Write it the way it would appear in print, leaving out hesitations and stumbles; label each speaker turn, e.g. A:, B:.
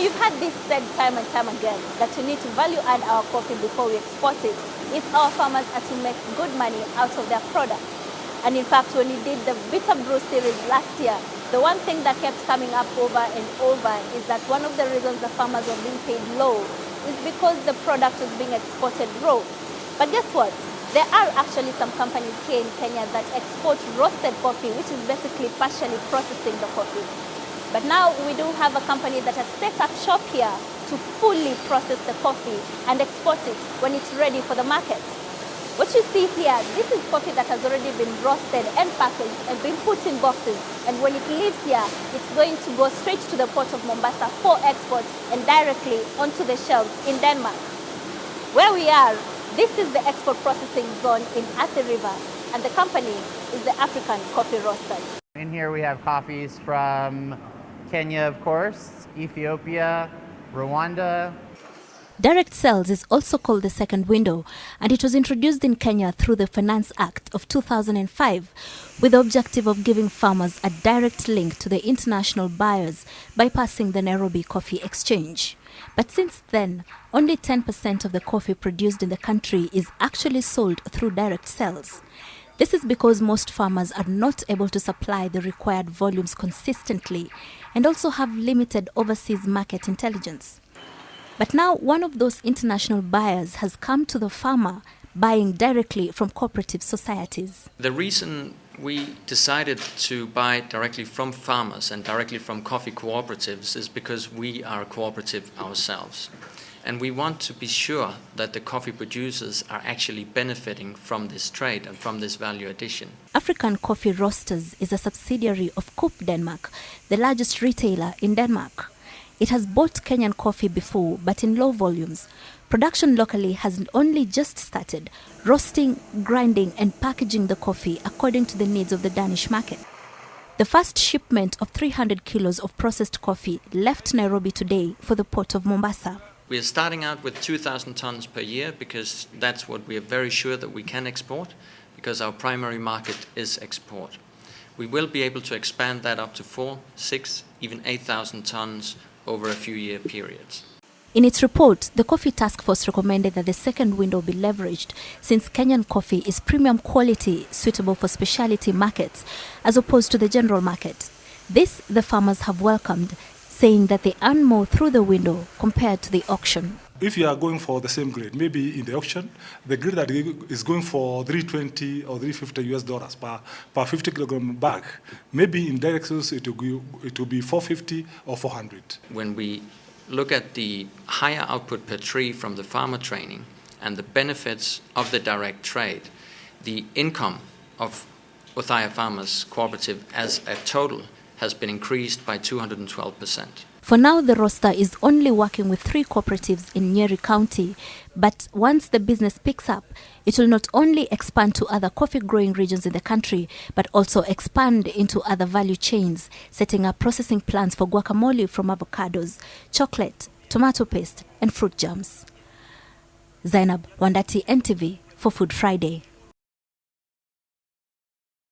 A: you've had this said time and time again, that we need to value add our coffee before we export it if our farmers are to make good money out of their product. And in fact, when we did the Bitter Brew series last year, the one thing that kept coming up over and over is that one of the reasons the farmers were being paid low is because the product was being exported raw. But guess what? There are actually some companies here in Kenya that export roasted coffee, which is basically partially processing the coffee. But now we do have a company that has set up shop here to fully process the coffee and export it when it's ready for the market. What you see here, this is coffee that has already been roasted and packaged and been put in boxes. And when it leaves here, it's going to go straight to the port of Mombasa for export and directly onto the shelves in Denmark. Where we are, this is the export processing zone in Athi River, and the company is the African Coffee Roasters.
B: In here we have coffees from Kenya, of course, Ethiopia, Rwanda.
C: Direct sales is also called the second window, and it was introduced in Kenya through the Finance Act of 2005 with the objective of giving farmers a direct link to the international buyers bypassing the Nairobi Coffee Exchange. But since then, only 10% of the coffee produced in the country is actually sold through direct sales. This is because most farmers are not able to supply the required volumes consistently and also have limited overseas market intelligence. But now one of those international buyers has come to the farmer, buying directly from cooperative societies.
D: The reason we decided to buy directly from farmers and directly from coffee cooperatives is because we are a cooperative ourselves. And we want to be sure that the coffee producers are actually benefiting from this trade and from this value addition.
C: African Coffee Roasters is a subsidiary of Coop Denmark, the largest retailer in Denmark. It has bought Kenyan coffee before, but in low volumes. Production locally has only just started, roasting, grinding and packaging the coffee according to the needs of the Danish market. The first shipment of 300 kilos of processed coffee left Nairobi today for the port of Mombasa.
D: We are starting out with 2,000 tons per year because that's what we are very sure that we can export, because our primary market is export. We will be able to expand that up to 4, 6, even 8,000 tons over a few year periods.
C: In its report, the Coffee Taskforce recommended that the second window be leveraged since Kenyan coffee is premium quality suitable for specialty markets as opposed to the general market. This the farmers have welcomed, saying that they earn more through the window compared to the auction.
E: If you are going for the same grade, maybe in the auction, the grade that is going for $320 or $350 per 50 kilogram bag, maybe in direct sales it will be $450 or $400.
D: When we look at the higher output per tree from the farmer training and the benefits of the direct trade, the income of Othaya Farmers Cooperative as a total has been increased by 212%.
C: For now, the roaster is only working with 3 cooperatives in Nyeri County, but once the business picks up, it will not only expand to other coffee-growing regions in the country, but also expand into other value chains, setting up processing plants for guacamole from avocados, chocolate, tomato paste, and fruit jams. Zeynab Wandati, NTV, for Food Friday.